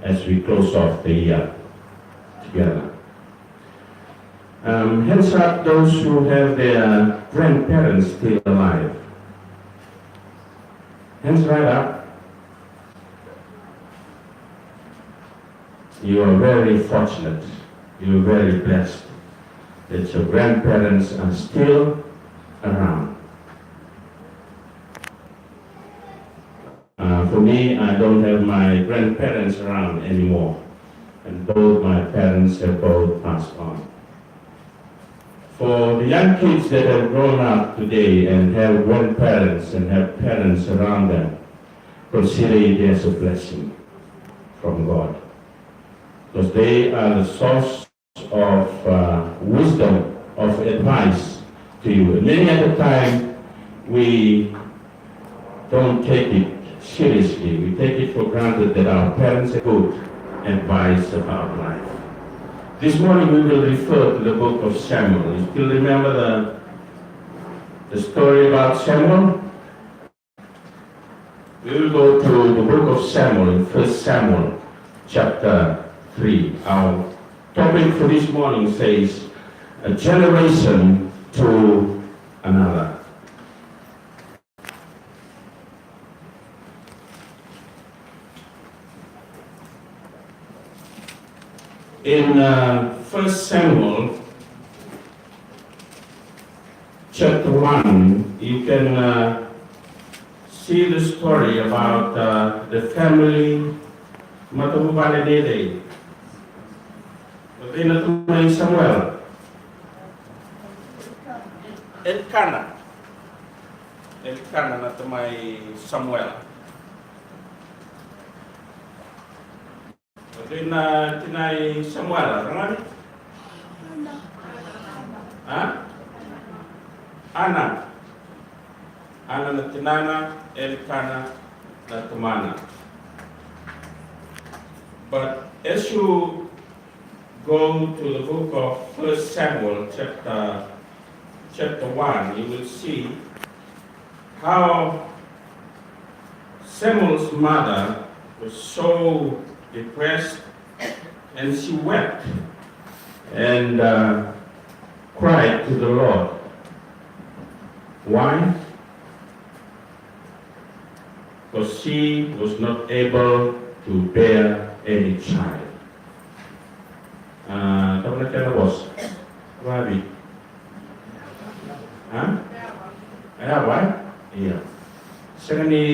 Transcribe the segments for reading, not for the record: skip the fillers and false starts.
as we close off the year together. Hands up those who have their grandparents still alive. Hands right up. You are very fortunate. You are very blessed that your grandparents are still around. For me, I don't have my grandparents around anymore, and both my parents have both passed on. For the young kids that have grown up today and have grandparents and have parents around them, consider it as a blessing from God, because they are the source of wisdom, of advice to you. And many at the time, we don't take it seriously. We take it for granted that our parents have good advice about life. This morning we will refer to the book of Samuel. You still remember the story about Samuel? We will go to the book of Samuel, in 1 Samuel chapter 3. Our topic for this morning says, a generation to another. In 1 Samuel chapter 1, you can see the story about the family Matabubalede. But in Samuel, Elkanah na tumay Samuel. Doon na tinay Samuel, rangan? Ha? Ana na tinana, Elkanah na tumana. But as you go to the book of 1 Samuel chapter 1, you will see how Samuel's mother was so depressed, and she wept and cried to the Lord. Why? Because she was not able to bear any child. Tahu nak kena bos? Rabi. Ada apa? Iya. Sekali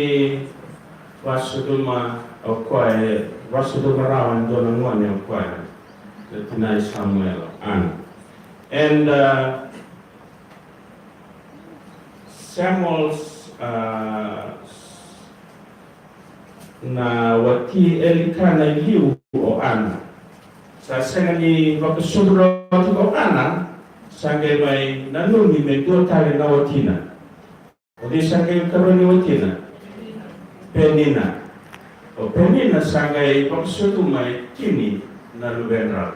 wasuduma okoy wasuduma rawan doon ang yung okoy. Tinay Samuel and Samuel's na wati Elkanah liu o Ana. Sa sengali wakasudro o Ana, sangay may nanuni may dotari na watina. O di sangay karon ni watina. Penina. O Penina sangay wakasudro may kini na Lubenra.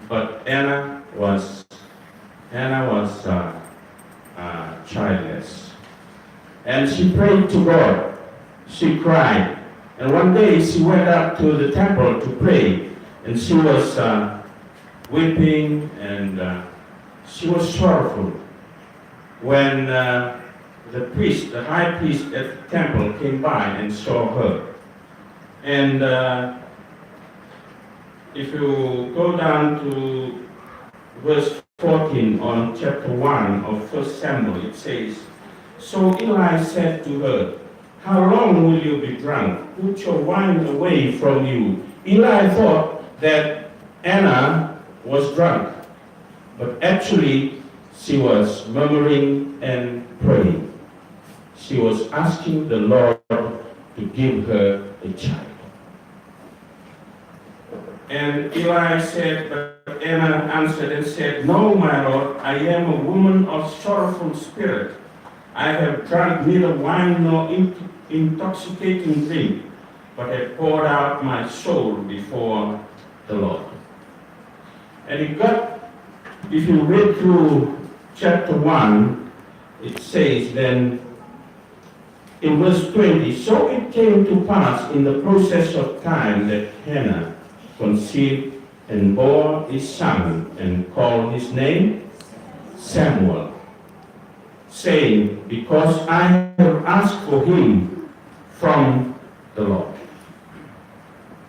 But Anna was childless, and she prayed to God. She cried, and one day she went up to the temple to pray, and she was weeping, and she was sorrowful. When the high priest at the temple came by and saw her, and if you go down to verse 14 on chapter 1 of 1 Samuel, it says, so Eli said to her, how long will you be drunk? Put your wine away from you. Eli thought that Anna was drunk, but actually she was murmuring and praying. She was asking the Lord to give her a child. And Eli said, but Anna answered and said, no, my Lord, I am a woman of sorrowful spirit. I have drunk neither wine nor intoxicating drink, but have poured out my soul before the Lord. And if you read through chapter 1, it says, then In verse 20, so it came to pass in the process of time that Hannah conceived and bore a son and called his name Samuel, saying, because I have asked for him from the Lord.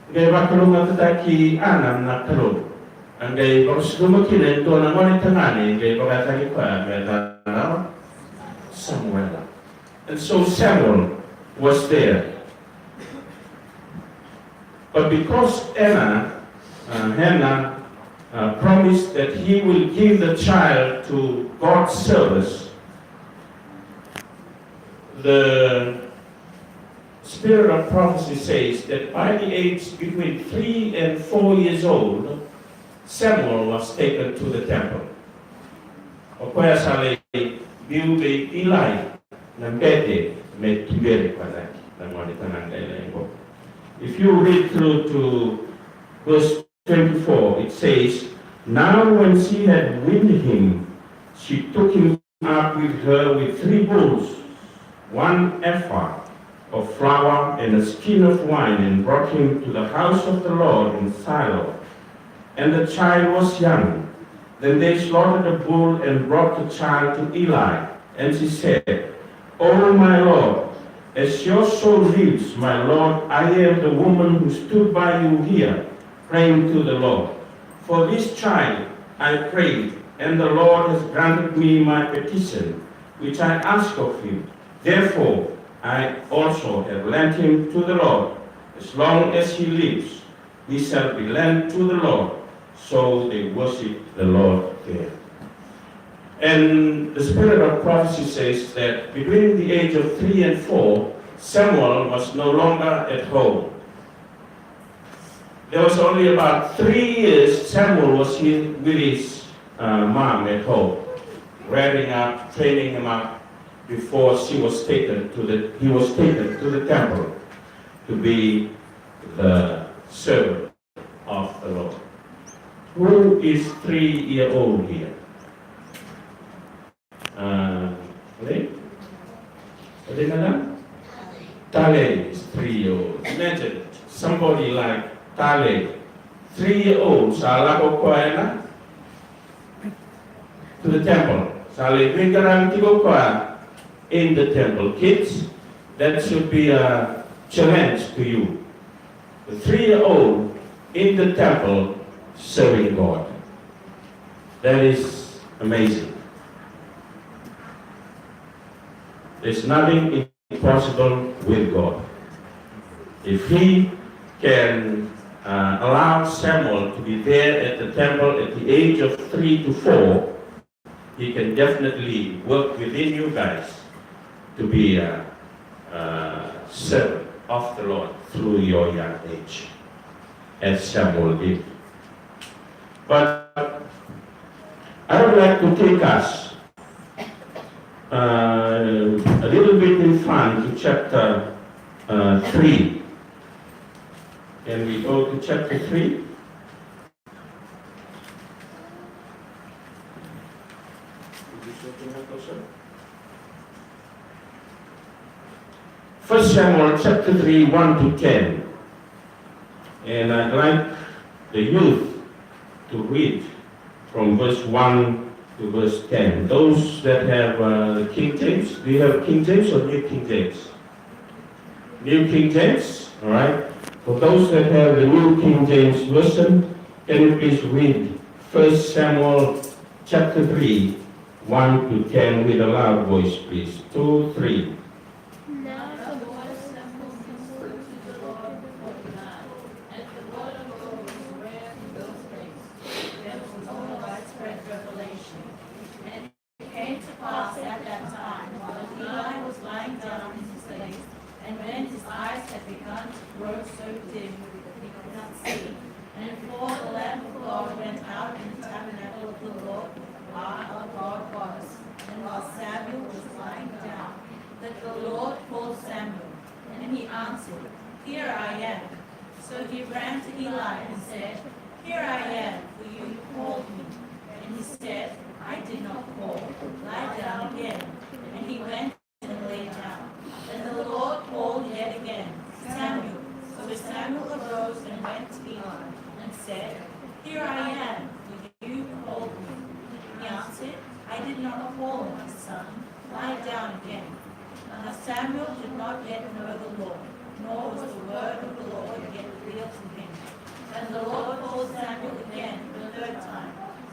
Ngay bakalungan tataki anam na kalung. Ngay bakalungan to na ngonit tangani, ngay bakatagi pa, ngay tanaw, Samuel. And so Samuel was there. But because Hannah promised that he will give the child to God's service, the spirit of prophecy says that by the age between 3 and 4 years old, Samuel was taken to the temple. Okoya sale biude Eli nambete me kibere kwanaki namwani tananga. If you read through to verse 24, it says, now when she had weaned him, she took him up with her with 3 bulls, 1 ephah of flour and a skin of wine, and brought him to the house of the Lord in Shiloh. And the child was young. Then they slaughtered a bull and brought the child to Eli. And she said, O my Lord, as your soul lives, my Lord, I am the woman who stood by you here, praying to the Lord. For this child I prayed, and the Lord has granted me my petition, which I asked of him. Therefore, I also have lent him to the Lord. As long as he lives, he shall be lent to the Lord. So they worship the Lord there. And the spirit of prophecy says that between the age of 3 and 4, Samuel was no longer at home. There was only about 3 years Samuel was with his mom at home, rearing up, training him up, before he was taken to the temple to be the servant of the Lord. Who is 3-year-old here? Tale is 3-year-old. Imagine somebody like Tale, 3-year-old, sala ko koena to the temple. Sala bringaran tigo koa in the temple. Kids, that should be a challenge to you. The 3-year-old in the temple serving God. That is amazing. There's nothing impossible with God. If He can allow Samuel to be there at the temple at the age of 3 to 4, He can definitely work within you guys to be a servant of the Lord through your young age, as Samuel did. But I would like to take us a little bit in front to chapter 3. Can we go to chapter 3? First Samuel chapter 3, 1 to 10. And I'd like the youth to read from verse 1 to verse 10. Those that have King James, do you have King James or New King James? New King James, all right. For those that have the New King James Version, can you please read 1 Samuel chapter 3, 1 to 10 with a loud voice, please. 2, 3. Here I am. So he ran to Eli and said, Here I am, for you called me. And he said, I did not call. Lie down again. And he went and lay down. Then the Samuel arose and went to Eli and said, Here I am, for you called me. He answered, I did not call, my son. Lie down again. Now Samuel did not yet know the Lord, nor was the word of the Lord yet revealed to him. And the Lord called Samuel again the third time.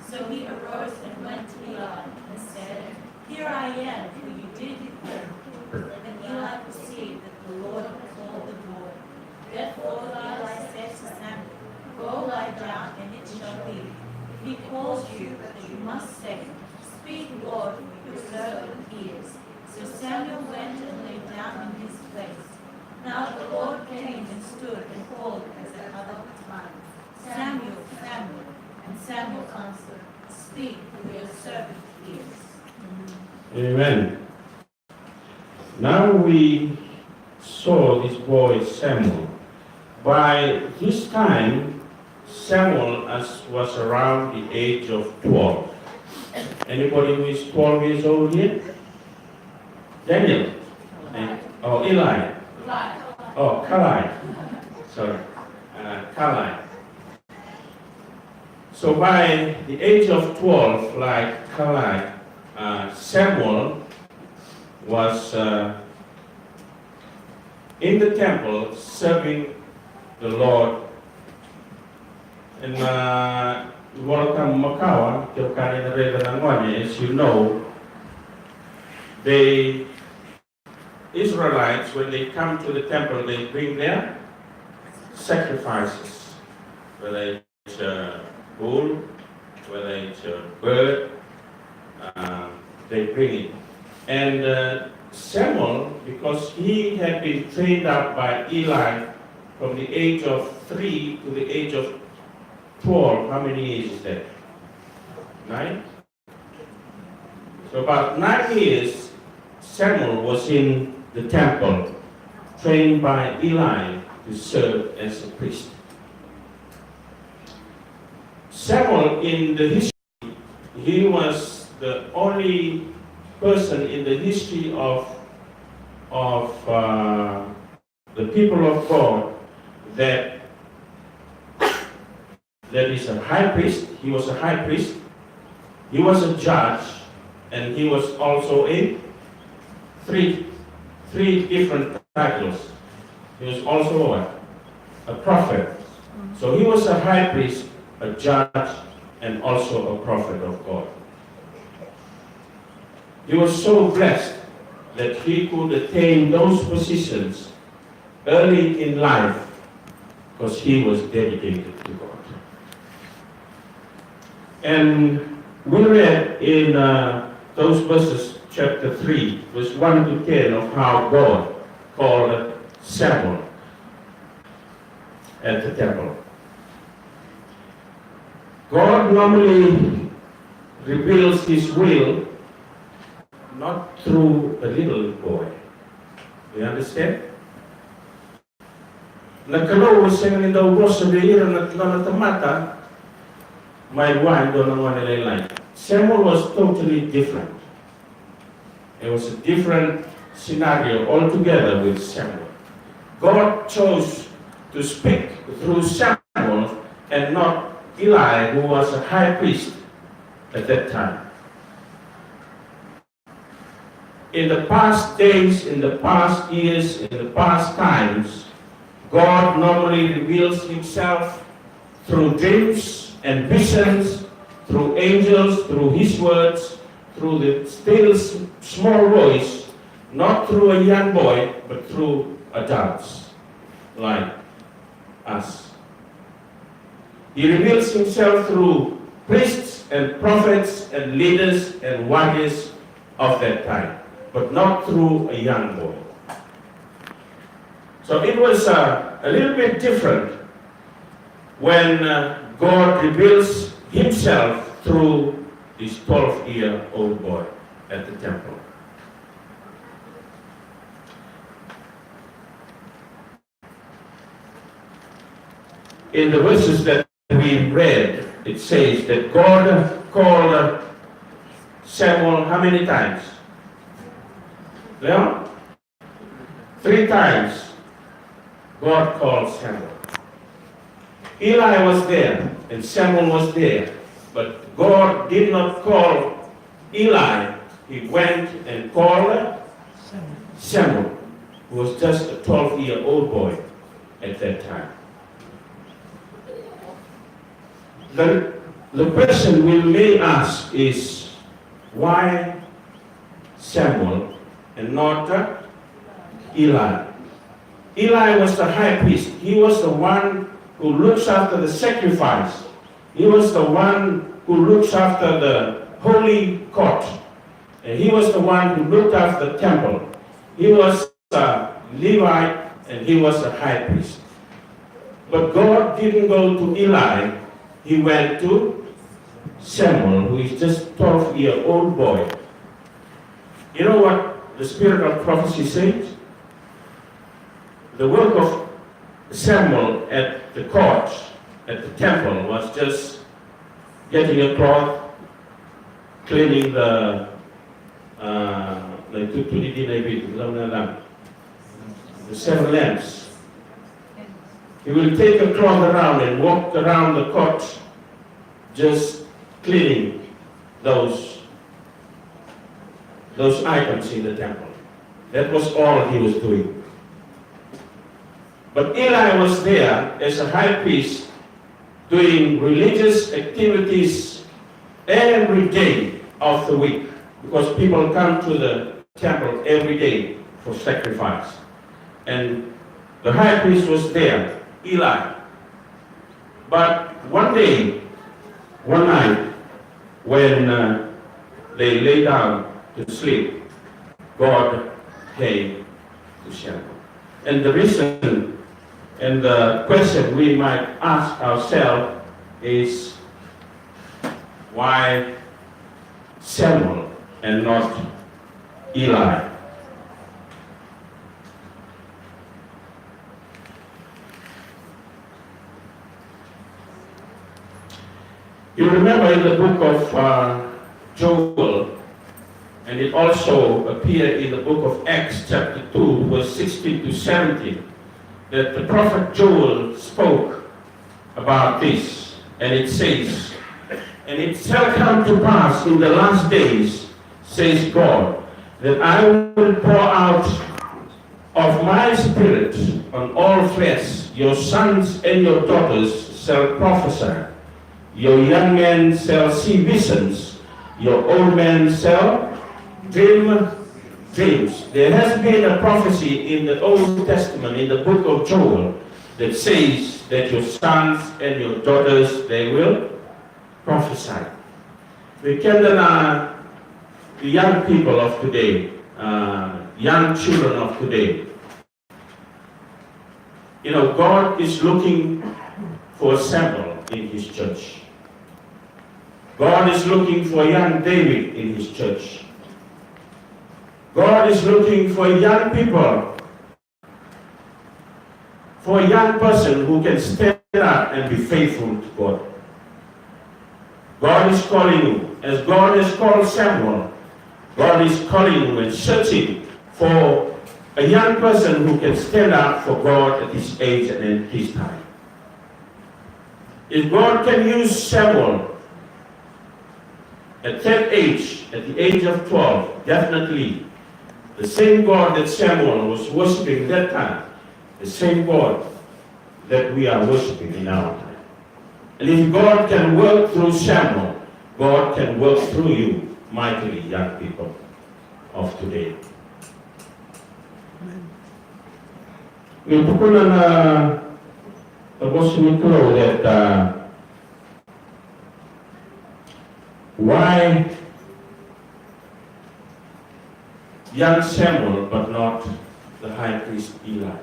So he arose and went to Eli and said, Here I am, for you did declare. And Eli perceived that the Lord had called the boy. Therefore Eli said to Samuel, Go lie down, and it shall be. If he calls you, that you must say, Speak, Lord, for your servant hears. So Samuel went and lay down in his place. Now the Lord came and stood and called as at other times, Samuel, Samuel. And Samuel answered, Speak, for your servant hears. Amen. Now we saw this boy Samuel. By this time, Samuel was around the age of 12. Anybody who is 12 years old here? Daniel? Oh, Eli? Oh, Kalai. Sorry. Kalai. So by the age of 12, like Kalai, Samuel was in the temple serving the Lord. And welcome Makawa, as you know, the Israelites, when they come to the temple, they bring their sacrifices, whether it's a bull, whether it's a bird, they bring it. And Samuel, because he had been trained up by Eli from the age of 3 to the age of 12, how many years is that? 9? So about 9 years, Samuel was in the temple, trained by Eli to serve as a priest. Samuel, in the history, he was the only person in the history of the people of God that is a high priest. He was a high priest. He was a judge, and he was also a three different titles. He was also a prophet. So he was a high priest, a judge, and also a prophet of God. He was so blessed that he could attain those positions early in life because he was dedicated to God. And we read in those verses, chapter 3, verse 1 to 10, of how God called Samuel at the temple. God normally reveals his will not through a little boy. You understand? Nagkalaw siya ng daw boss sa bihira na natamata, may wine doon ang manilay. Samuel was totally different. It was a different scenario altogether with Samuel. God chose to speak through Samuel and not Eli, who was a high priest at that time. In the past days, in the past years, in the past times, God normally reveals himself through dreams and visions, through angels, through his words, through the still small voice, not through a young boy, but through adults like us. He reveals himself through priests and prophets and leaders and warriors of that time, but not through a young boy. So it was a little bit different when God reveals himself through this 12-year-old boy at the temple. In the verses that we read, it says that God called Samuel how many times? Leon? 3 times. God called Samuel. Eli was there and Samuel was there, but God did not call Eli. He went and called Samuel, who was just a 12-year-old boy at that time. The question we may ask is, why Samuel and not Eli? Eli was the high priest. He was the one who looks after the sacrifice. He was the one who looks after the holy court. And he was the one who looked after the temple. He was a Levite and he was a high priest. But God didn't go to Eli. He went to Samuel, who is just a 12-year-old boy. You know what the spirit of prophecy says? The work of Samuel at the court, at the temple, was just getting a cloth, cleaning the seven lamps. He will take a cloth around and walk around the court, just cleaning those items in the temple. That was all he was doing. But Eli was there as a high priest doing religious activities every day of the week, because people come to the temple every day for sacrifice. And the high priest was there, Eli. But one night, when they lay down to sleep, God came to Samuel. And the reason and the question we might ask ourselves is, why Samuel and not Eli? You remember in the book of Joel, and it also appeared in the book of Acts chapter 2, verse 16 to 17, that the prophet Joel spoke about this, and it says, "And it shall come to pass in the last days, says God, that I will pour out of my spirit on all flesh. Your sons and your daughters shall prophesy. Your young men shall see visions. Your old men shall dream dreams." There has been a prophecy in the Old Testament, in the book of Joel, that says that your sons and your daughters, they will prophesy. We can the young people of today, young children of today. You know, God is looking for Samuel in his church. God is looking for young David in his church. God is looking for young people, for a young person who can stand up and be faithful to God. God is calling you, as God has called Samuel. God is calling you and searching for a young person who can stand up for God at his age and at his time. If God can use Samuel at that age, at the age of 12, definitely the same God that Samuel was worshiping that time, the same God that we are worshiping in our time. And if God can work through Samuel, God can work through you mightily, young people of today. We put on a possibility that why young Samuel but not the high priest Eli.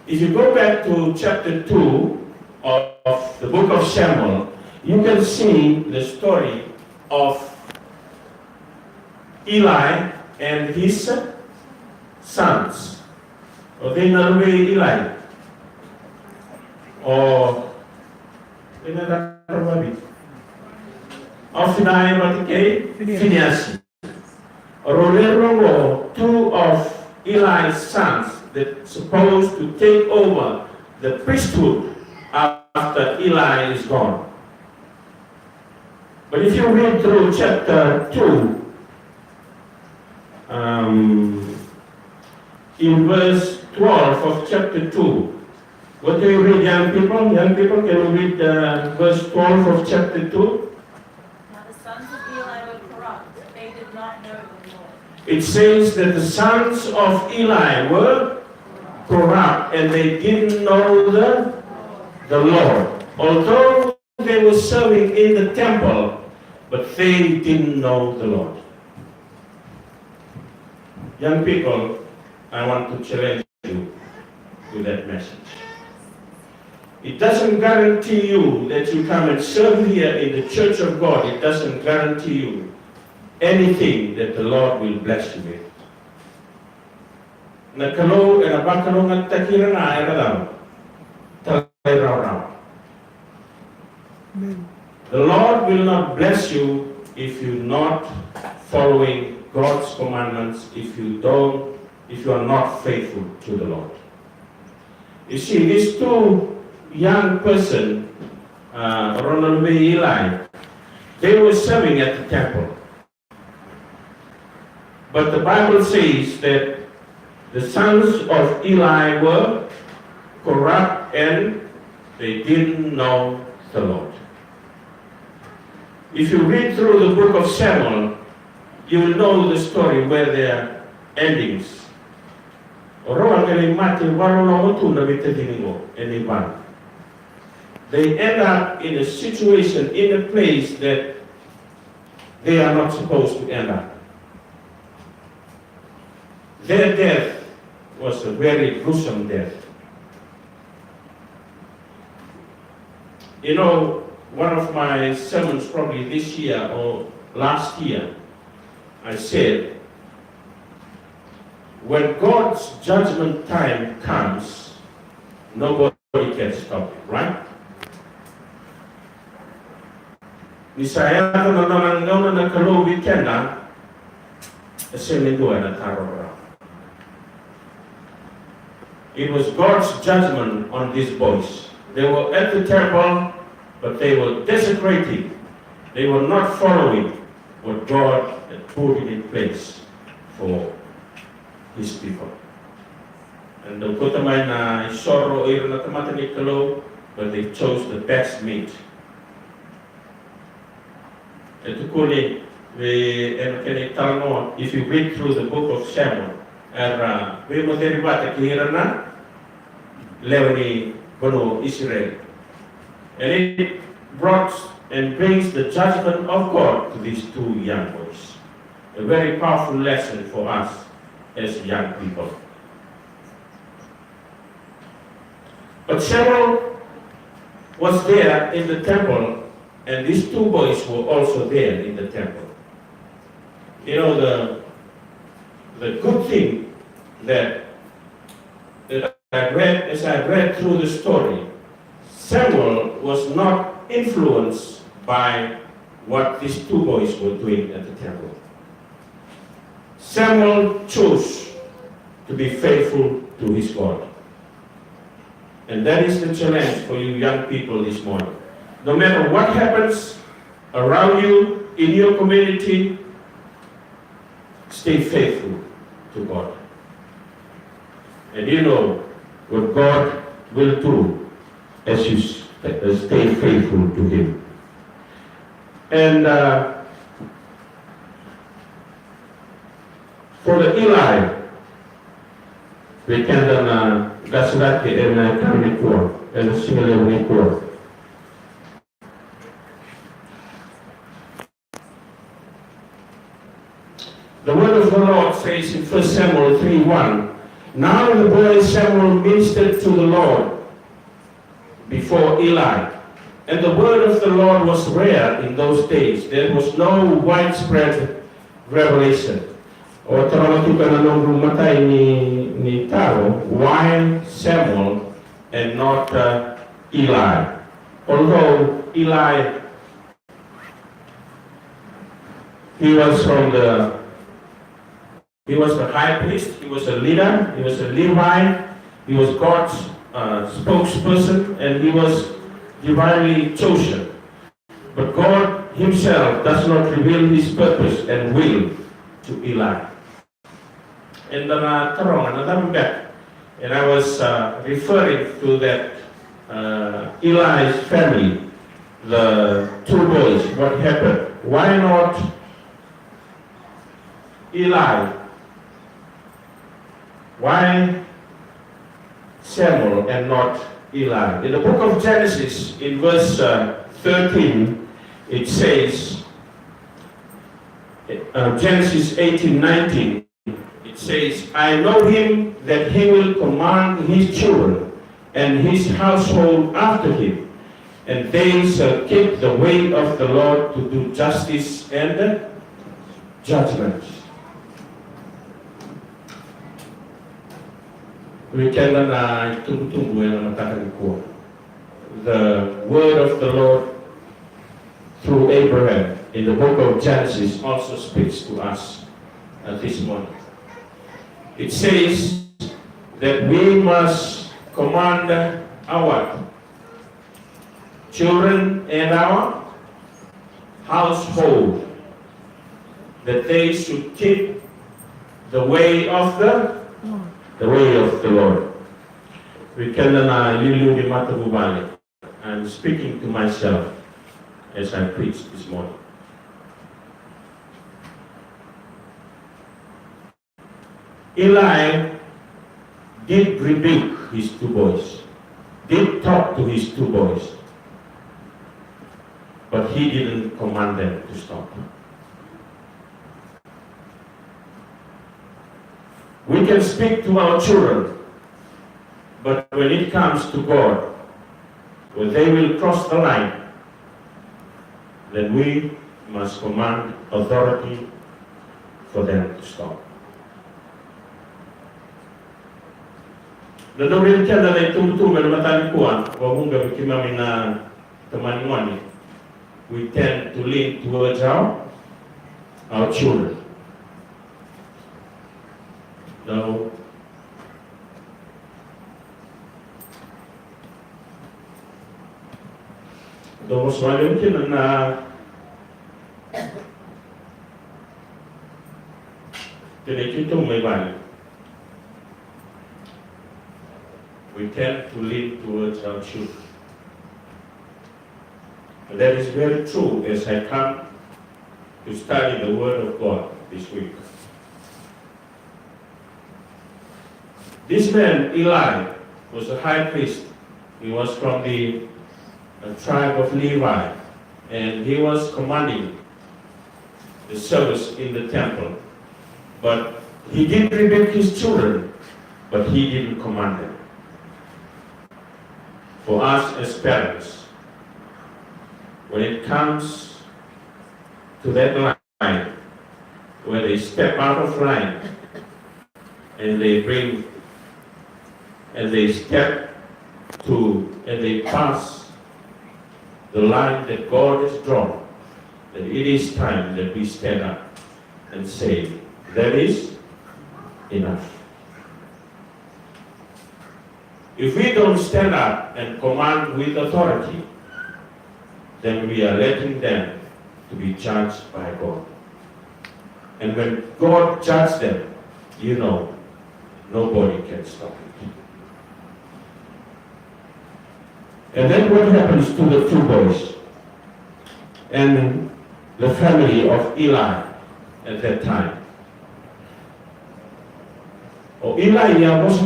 If you go back to chapter 2 of the book of Samuel, you can see the story of Eli and his sons. O they not Eli. Or Ophni Matike Phineas. Rolero, two of Eli's sons that supposed to take over the priesthood after Eli is gone. But if you read through chapter 2, in verse 12 of chapter 2, what do you read, young people? Young people, can you read verse 12 of chapter 2? Now the sons of Eli were corrupt. They did not know the Lord. It says that the sons of Eli were corrupt and they didn't know the Lord. Although they were serving in the temple, but they didn't know the Lord. Young people, I want to challenge you with that message. It doesn't guarantee you that you come and serve here in the church of God. It doesn't guarantee you anything that the Lord will bless you with. Nakalo e nabakalo ng takira na ay radaw. Talay raw. The Lord will not bless you if you're not following God's commandments, if you are not faithful to the Lord. You see, these two young person, Ronald and Eli, they were serving at the temple. But the Bible says that the sons of Eli were corrupt and they didn't know the Lord. If you read through the book of Samuel, you will know the story where their endings. They end up in a situation, in a place that they are not supposed to end up. Their death was a very gruesome death. You know, one of my sermons probably this year or last year, I said, when God's judgment time comes, nobody can stop it, right? Nisaya ko na nanangaw na nakalubi ka na, na tarora. It was God's judgment on these boys. They were at the temple, but they were desecrating. They were not following what God had put in place for His people. And the kutamay na isoro iro na kamatani kalo, but they chose the best meat. Ito kuli, if you read through the book of Samuel, we mo derivate kihira na lewani bono Israel. And it brought and brings the judgment of God to these two young boys. A very powerful lesson for us as young people. But Samuel was there in the temple, and these two boys were also there in the temple. You know, the good thing that I read as I read through the story, Samuel was not influenced by what these two boys were doing at the temple. Samuel chose to be faithful to his God. And that is the challenge for you young people this morning. No matter what happens around you, in your community, stay faithful to God. And you know what God will do as you stay faithful to Him. And for the Eli, we can gasulati and karnikor and similarly nikor. The word of the Lord says in 1 Samuel 3:1, now the boy Samuel ministered to the Lord before Eli. And the word of the Lord was rare in those days. There was no widespread revelation. O taramatukan na nung rumatay ni Taro, why Samuel and not Eli? Although Eli, he was the high priest, he was a leader, he was a Levite, he was God's spokesperson, and he was divinely chosen. But God himself does not reveal his purpose and will to Eli. And then another back, and I was referring to that Eli's family, the two boys, what happened? Why not Eli? Why Samuel and not Eli? In the book of Genesis, in verse 13, it says, Genesis 18:19, it says, I know him that he will command his children and his household after him, and they shall keep the way of the Lord to do justice and judgment. We can the word of the Lord through Abraham in the book of Genesis also speaks to us this morning. It says that we must command our children and our household that they should keep the way of the Lord. We can I'm speaking to myself as I preach this morning. Eli did rebuke his two boys, did talk to his two boys, but he didn't command them to stop. We can speak to our children, but when it comes to God, when they will cross the line, then we must command authority for them to stop. We tend to lean towards our children. No. Those mungkin na may balik. We tend to lean towards our children. And that is very true as I come to study the Word of God this week. This man, Eli, was a high priest. He was from the tribe of Levi, and he was commanding the service in the temple. But he did rebuke his children, but he didn't command them. For us as parents, when it comes to that line, where they step out of line, and they step to, and they pass the line that God has drawn, that it is time that we stand up and say, that is enough. If we don't stand up and command with authority, then we are letting them to be judged by God. And when God judges them, nobody can stop it. And then what happens to the two boys and the family of Eli at that time? Eli was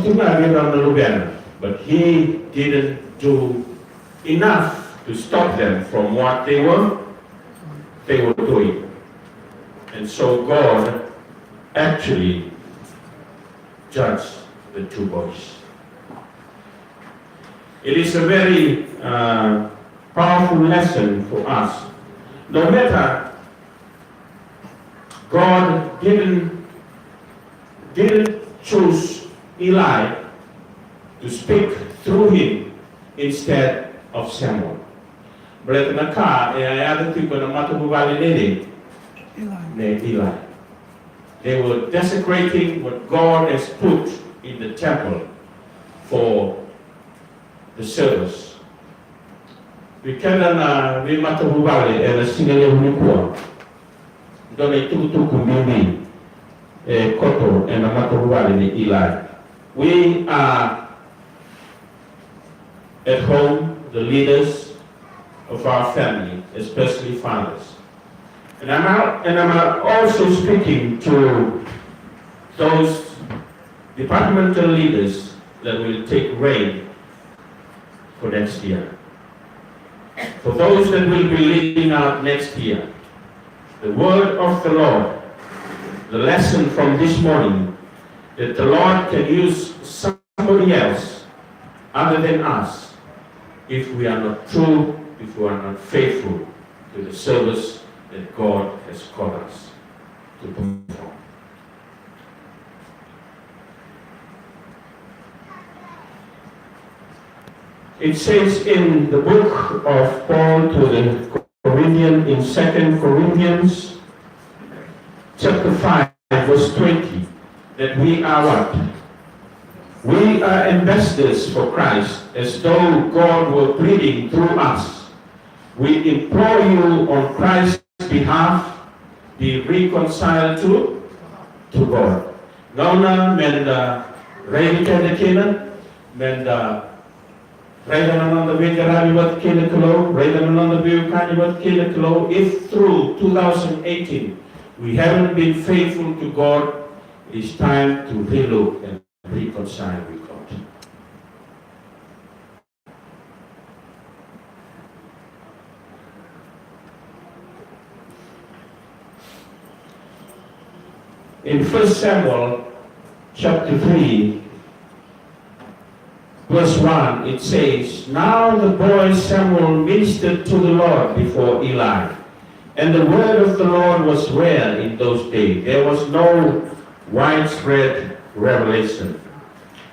but he didn't do enough to stop them from what they were doing. And so God actually judged the two boys. It is a very powerful lesson for us. No matter, God didn't choose Eli to speak through him instead of Samuel. Eli. They were desecrating what God has put in the temple for the service. We cannot be matahubali and a single uniqua. Don't a tuku mimi, a koto and a matahubali ni Eli. We are at home the leaders of our family, especially fathers. And I'm also speaking to those departmental leaders that will take reign for next year. For those that will be leading out next year, the word of the Lord, the lesson from this morning, that the Lord can use somebody else other than us if we are not true, if we are not faithful to the service that God has called us to perform. It says in the book of Paul to the Corinthians, in 2 Corinthians chapter 5, verse 20, that we are what? We are ambassadors for Christ, as though God were pleading through us. We implore you on Christ's behalf, be reconciled to God. Gauna menda ready to kina menda ready another way garabi wat kina kilo ready another way kani wat kina kilo. If through 2018 we haven't been faithful to God, it's time to relook and reconcile with God. In 1 Samuel chapter 3, verse 1, it says, Now the boy Samuel ministered to the Lord before Eli, and the word of the Lord was rare in those days. There was no widespread revelation.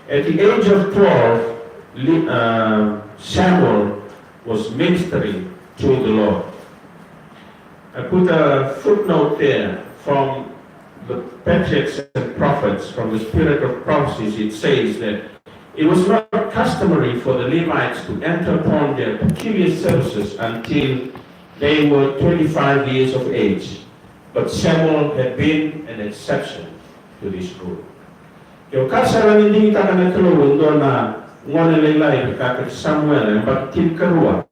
At the age of 12, Samuel was ministering to the Lord. I put a footnote there from the patriarchs and prophets, from the spirit of prophecies. It says that it was not customary for the Levites to enter upon their peculiar services until they were 25 years of age. But Samuel had been an exception to this rule. Yung kasalan hindi ka na tulungan doon na ngone lelay kakit Samuel and bakit karua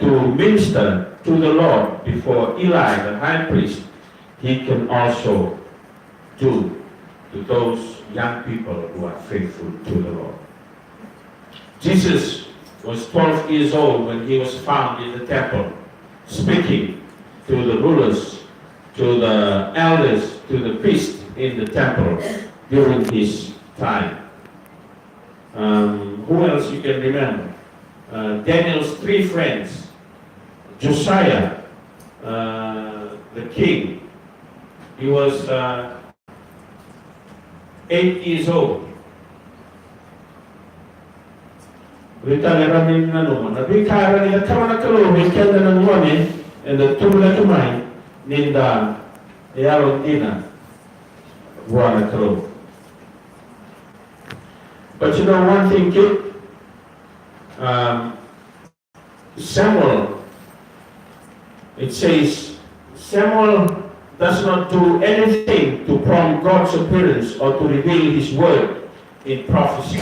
to minister to the Lord before Eli, the high priest. He can also do to those young people who are faithful to the Lord. Jesus was 12 years old when he was found in the temple, speaking to the rulers, to the elders, to the priests in the temple during his time. Who else you can remember? Daniel's three friends, Josiah, the king. He was 8 years old. Ritale ramin na naman. Nabikara niya kama na kalo, wikenda ng money, and the tumula tumay, ninda, yaron dina, buwan na kalo. But you know one thing, kid? Samuel, it says, Samuel does not do anything to prompt God's appearance or to reveal his word in prophecy.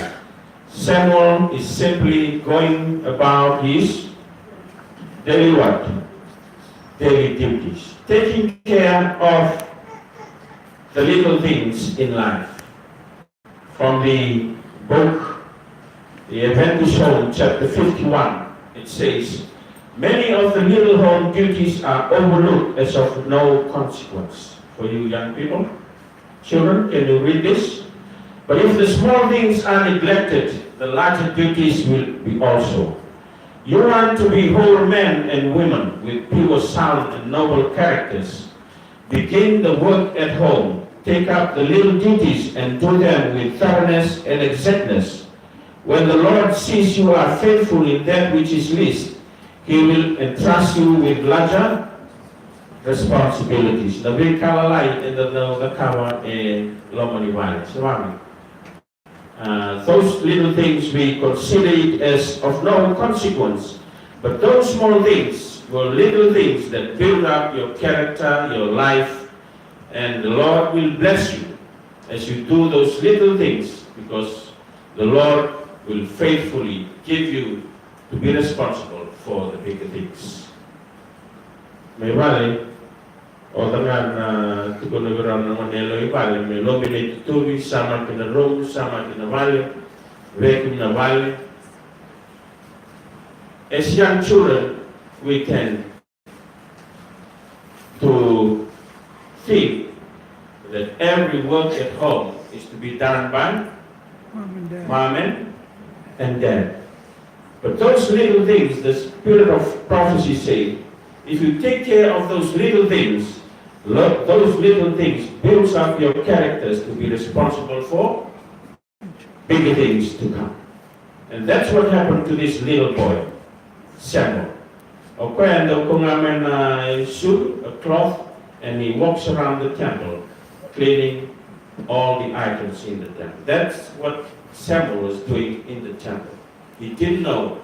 Samuel is simply going about his daily what? Daily duties. Taking care of the little things in life. From the book, the Adventist Home, chapter 51, it says, Many of the little home duties are overlooked as of no consequence. For you young people, children, can you read this? But if the small things are neglected, the larger duties will be also. You want to be whole men and women with pure, sound, and noble characters. Begin the work at home. Take up the little duties and do them with thoroughness and exactness. When the Lord sees you are faithful in that which is least, He will entrust you with larger responsibilities. Nabi kalalay in the kawa lomani wali. Sawami. Those little things we consider it as of no consequence. But those small things were little things that build up your character, your life, and the Lord will bless you as you do those little things, because the Lord will faithfully give you to be responsible for the bigger things. May vale, o dengan tugunaguran ng Manelo vale, may lominate tuwi sama kina Rome, sama kina vale, vekum na vale. As young children, we tend to think that every work at home is to be done by mom and dad. But those little things, the spirit of prophecy says, if you take care of those little things builds up your characters to be responsible for bigger things to come. And that's what happened to this little boy, Samuel. Okay, and a suit, a cloth, and he walks around the temple, cleaning all the items in the temple. That's what Samuel was doing in the temple. He didn't know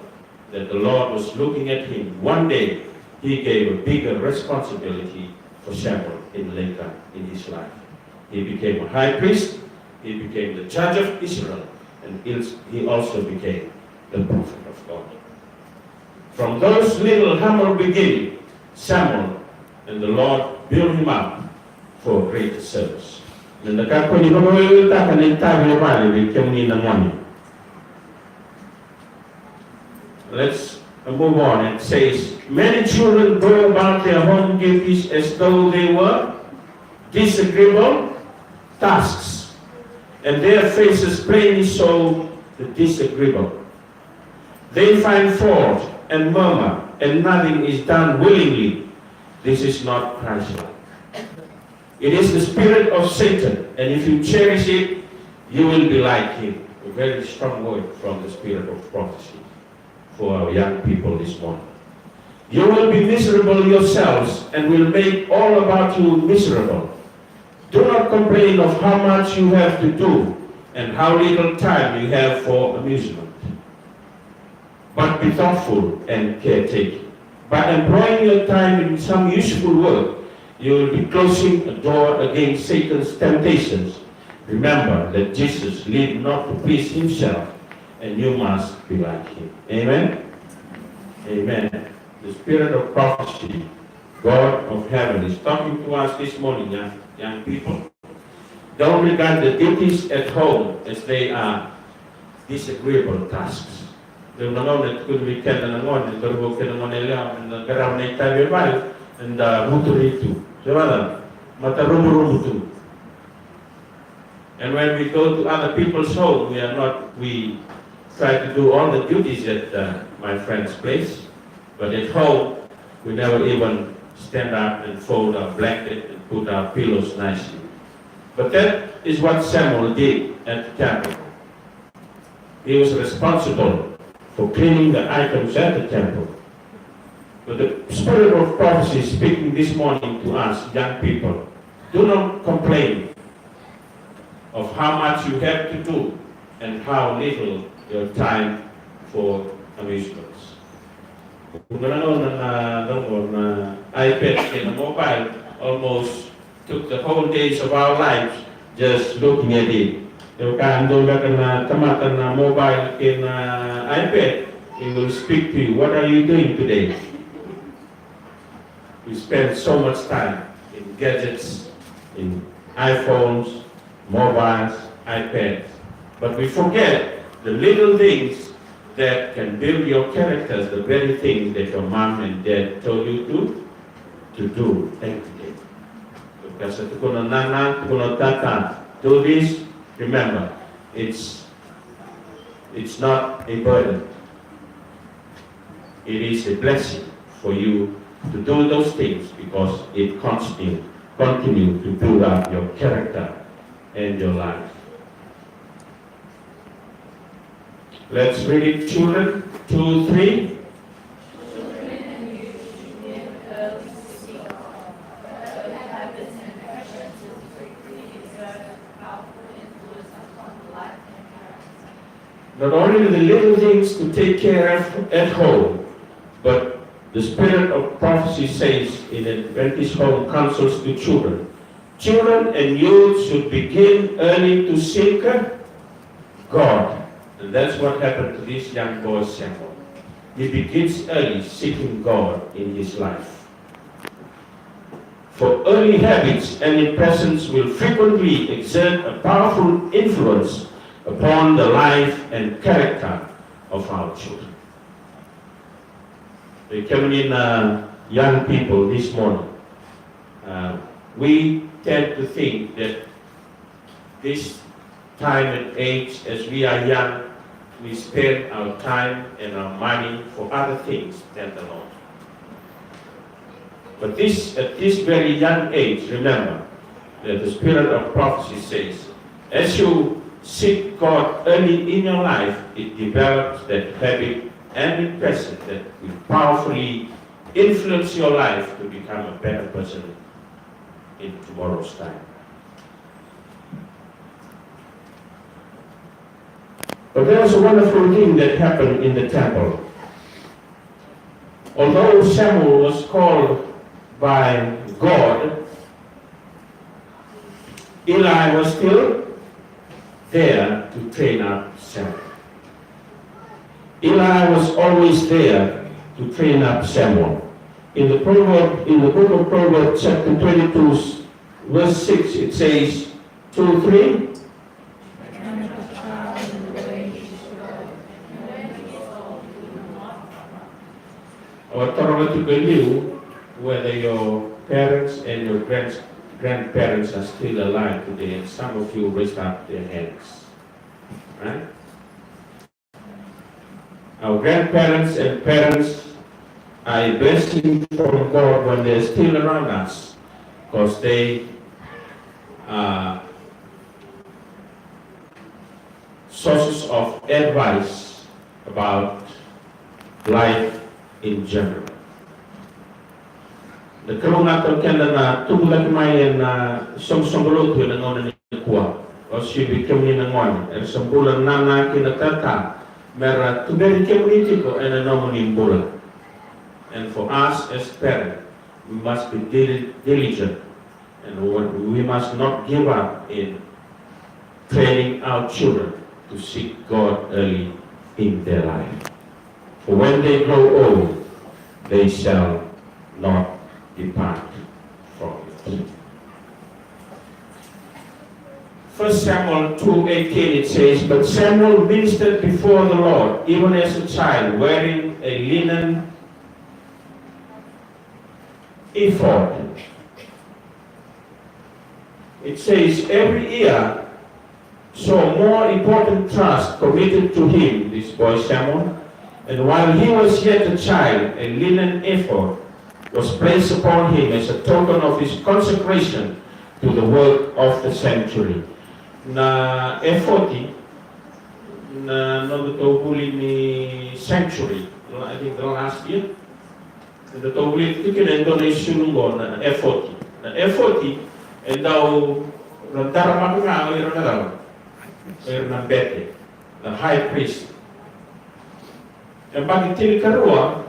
that the Lord was looking at him. One day, he gave a bigger responsibility for Samuel later in his life. He became a high priest, he became the judge of Israel, and he also became the prophet of God. From those little humble beginnings, Samuel and the Lord built him up for greater service. Let's move on. It says, many children go about their home duties as though they were disagreeable tasks, and their faces plainly show the disagreeable. They find fault and murmur, and nothing is done willingly. This is not Christ-like. It is the spirit of Satan, and if you cherish it, you will be like him. A very strong word from the spirit of prophecy for our young people this morning. You will be miserable yourselves and will make all about you miserable. Do not complain of how much you have to do and how little time you have for amusement. But be thoughtful and caretaking. By employing your time in some useful work, you will be closing a door against Satan's temptations. Remember that Jesus lived not to please himself, and you must be like him. Amen? Amen. The spirit of prophecy, God of heaven, is talking to us this morning, young people. Don't regard the duties at home as they are disagreeable tasks. And when we go to other people's home, we try to do all the duties at my friend's place, but at home, we never even stand up and fold our blanket and put our pillows nicely. But that is what Samuel did at the temple. He was responsible for cleaning the items at the temple. But the spirit of prophecy is speaking this morning to us, young people. Do not complain of how much you have to do and how little your time for amusements. Kung iPad and a mobile almost took the whole days of our lives just looking at it. If tamatan na mobile in iPad, it will speak to you. What are you doing today? We spend so much time in gadgets, in iPhones, mobiles, iPads, but we forget the little things that can build your characters, the very things that your mom and dad told you to do every day. Because do this, remember, it's not a burden. It is a blessing for you to do those things because it continue to build up your character and your life. Let's read it, children. 2, 3. Children and youth should give early to seek God. Early habits and passions will quickly exert a powerful influence upon the life and character. Not only the little things to take care of at home, but the spirit of prophecy says in Adventist home counsels to children. Children and youth should begin early to seek God. And that's what happened to this young boy Samuel. He begins early seeking God in his life. For early habits and impressions will frequently exert a powerful influence upon the life and character of our children. We're coming in young people this morning. We tend to think that this time and age, as we are young, we spend our time and our money for other things than the Lord. But at this very young age, remember that the spirit of prophecy says, as you seek God early in your life, it develops that habit and impression that will powerfully influence your life to become a better person in tomorrow's time. But there was a wonderful thing that happened in the temple. Although Samuel was called by God, Eli was still there to train up Samuel. Eli was always there to train up Samuel. In the book of Proverbs, chapter 22, verse 6, it says, 2, 3. Our theological view, whether your parents and your grandparents are still alive today, and some of you raised up their hands, right? Our grandparents and parents are a blessing from God when they're still around us, because they are sources of advice about life in general. The kalungaton kenda na tumulat mayan na song-songluto na ngona ni kuwa. O si bikam ni nangon. Sa bulan na kinatata, mera tuberi kemunitiko and anomonim bulan. And for us as parents, we must be diligent, and we must not give up in training our children to seek God early in their life. For when they grow old, they shall not depart from it. 1 Samuel 2:18 it says, But Samuel ministered before the Lord, even as a child, wearing a linen ephod. It says, every year saw more important trust committed to him, this boy Samuel, and while he was yet a child, a linen ephod was placed upon him as a token of his consecration to the work of the sanctuary. Na ephod na nagtutuli ni sanctuary, I think the last year, nagtutuli kinendo na isulungo na ephod. Na ephod, and daw nagdarama ko nga, mayroon na daw. Mayroon ng bete, the high priest. E bakit tinikarua,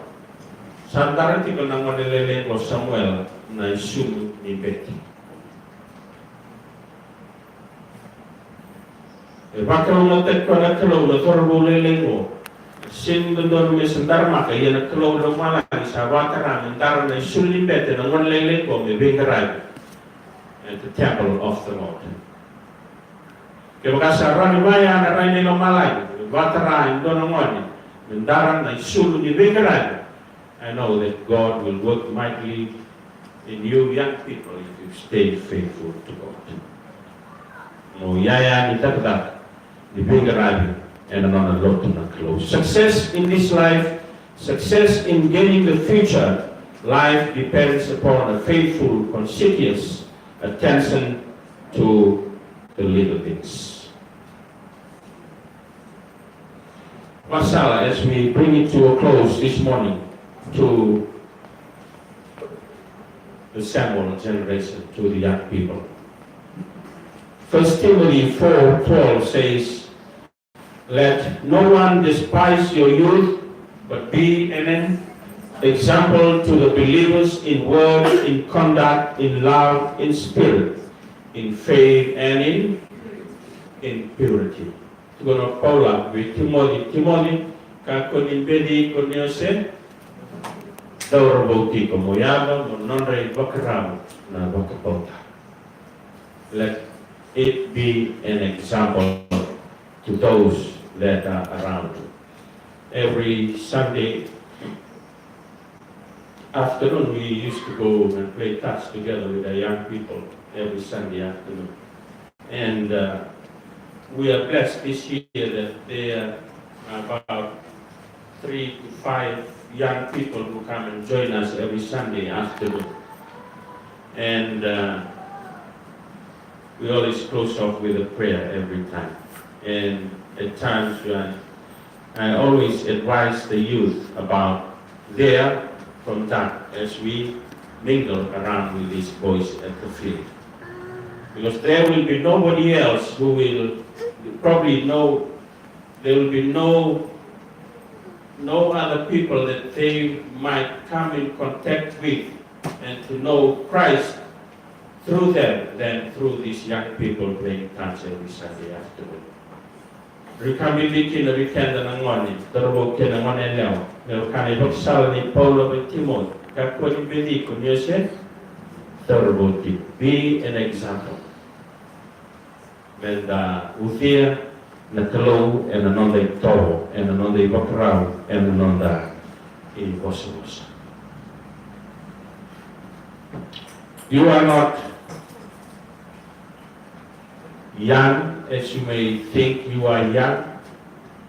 sa antarantiko ng manilelengko Samuel na isulong ni Betty. E bakit natin ko nagkalaw na torbo lelengko, sinundon may sandarma kaya nagkalaw ng malaki sa wataran, antaran na isulong ni Betty ng manilelengko may bingaray at the temple of the Lord. Kaya makasarang maya na rin nilang malay, wataran doon ang wani, antaran na isulong ni bingaray. I know that God will work mightily in you young people if you stay faithful to God. No yaya ni takda, ni bigarabi, and another lot to not close. Success in this life, success in gaining the future life depends upon a faithful, conscientious attention to the little things. Masala, as we bring it to a close this morning, to the Samuel generation, to the young people. 1 Timothy 4:12 says, Let no one despise your youth, but be an example to the believers in word, in conduct, in love, in spirit, in faith, and in purity. Tugono Paula with Timothy, kakonin bedi konyose, dauraboti komoyaba, mononre bakaram na bakapota. Let it be an example to those that are around you. Every Sunday afternoon, we used to go and play touch together with the young people every Sunday afternoon. And we are blessed this year that there are about 3 to 5 young people who come and join us every Sunday afternoon. And we always close off with a prayer every time. And at times I always advise the youth about their conduct as we mingle around with these boys at the field. Because there will be nobody else who will probably know, there will be no other people that they might come in contact with and to know Christ through them than through these young people playing touch every Sunday afternoon. Rikami bikin na weekend na ngoni, terbo kena ngoni leo. Leo kani baksal ni Paulo bin Timon, kakwa ni bedi kunyose, terbo ti. Be an example. Menda uthia na kalau and anonda itobo, and anonda ibakrao, and anonda ibosabosa. You are not young as you may think you are young,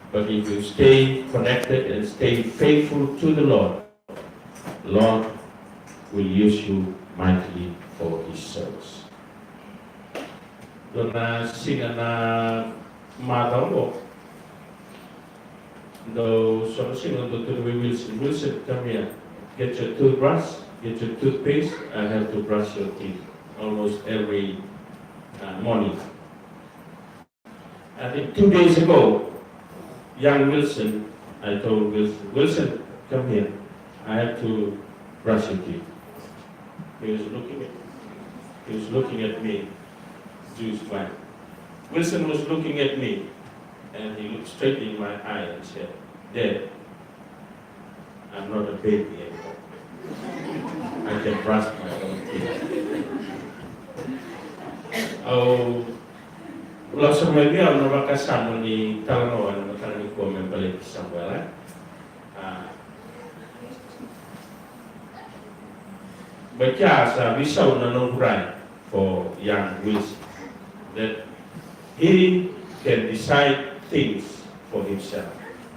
but if you stay connected and stay faithful to the Lord will use you mightily for His service. Dona singa na madamo, do so singa do to Wilson, come here, get your toothbrush, get your toothpaste. I have to brush your teeth almost every morning. I think 2 days ago, young Wilson, I told Wilson, come here. I have to brush your teeth. He was looking at me, Jews smile. Wilson was looking at me, and he looked straight in my eye and said, "Dad, I'm not a baby anymore. I can brush my own teeth." Oh. Langsung lagi ang nabakasama ni Talanoan na matanong ko may balik sa Samuel. Baca sa bisaw na nungray for young Wilson that he can decide things for himself,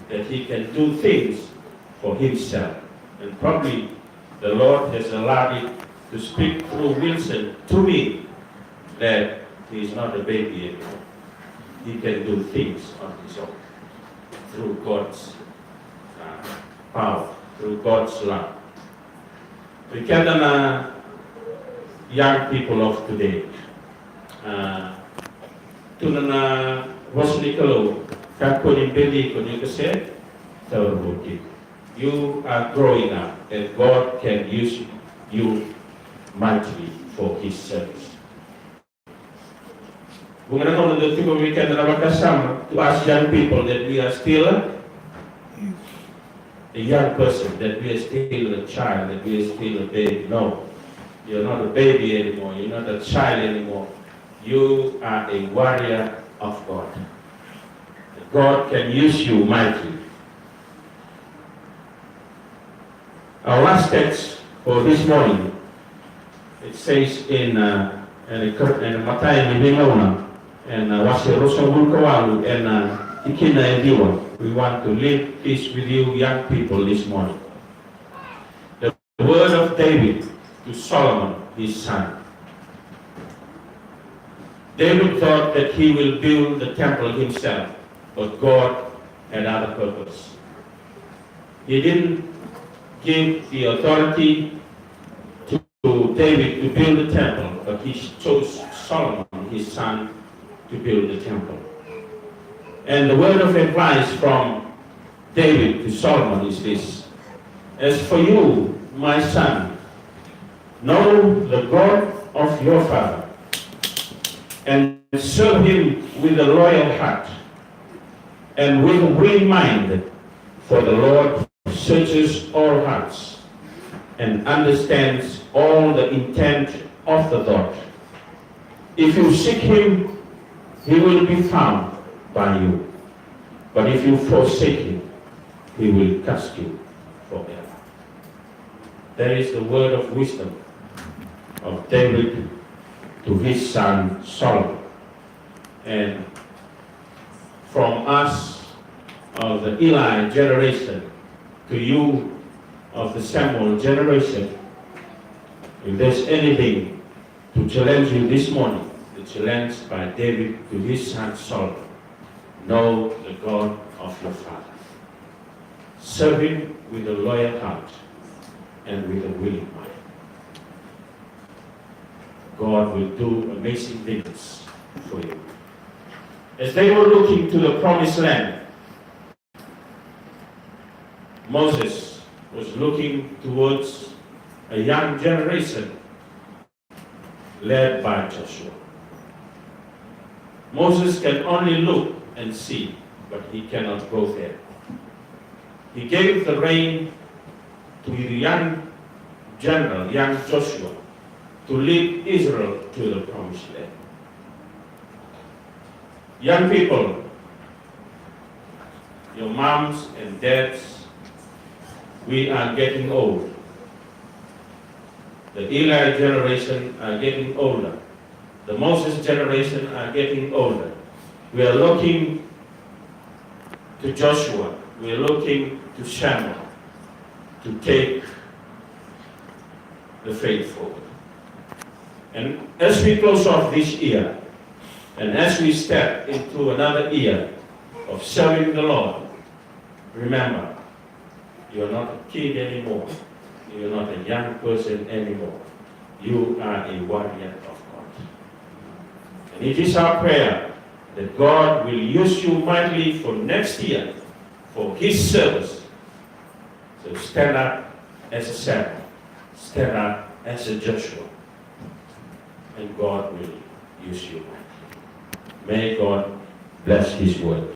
that he can do things for himself. And probably the Lord has allowed it to speak through Wilson to me that he is not a baby anymore. He can do things on his own through God's power, through God's love. We can young people of today. Tunana wasnikalo kakoni beli koni kase tawruki. You are growing up, and God can use you mightily for His service. We're going to do weekend to ask young people that we are still a young person, that we are still a child, that we are still a baby. No, you're not a baby anymore. You're not a child anymore. You are a warrior of God. God can use you mightily. Our last text for this morning, it says in Matthew and wasi rosong kawalu and ikina ediwa. We want to leave this with you young people this morning. The word of David to Solomon, his son. David thought that he will build the temple himself, but God had other purpose. He didn't give the authority to David to build the temple, but he chose Solomon, his son, to build the temple. And the word of advice from David to Solomon is this: as for you, my son, know the God of your father, and serve him with a loyal heart and with a willing mind, for the Lord searches all hearts and understands all the intent of the thought. If you seek him, he will be found by you. But if you forsake him, he will cast you forever. That is the word of wisdom of David to his son Solomon. And from us of the Eli generation to you of the Samuel generation, if there's anything to challenge you this morning, the challenge by David to his son Solomon: know the God of your father. Serve him with a loyal heart and with a willing mind. God will do amazing things for you. As they were looking to the promised land, Moses was looking towards a young generation led by Joshua. Moses can only look and see, but he cannot go there. He gave the reign to the young general, young Joshua, to lead Israel to the promised land. Young people, your moms and dads, we are getting old. The Eli generation are getting older. The Moses generation are getting older. We are looking to Joshua. We are looking to Samuel to take the faith forward. And as we close off this year, and as we step into another year of serving the Lord, remember, you're not a kid anymore. You're not a young person anymore. You are a warrior of God. And it is our prayer that God will use you mightily for next year for his service. So stand up as a Samuel. Stand up as a Joshua. And God will use you. May God bless his word.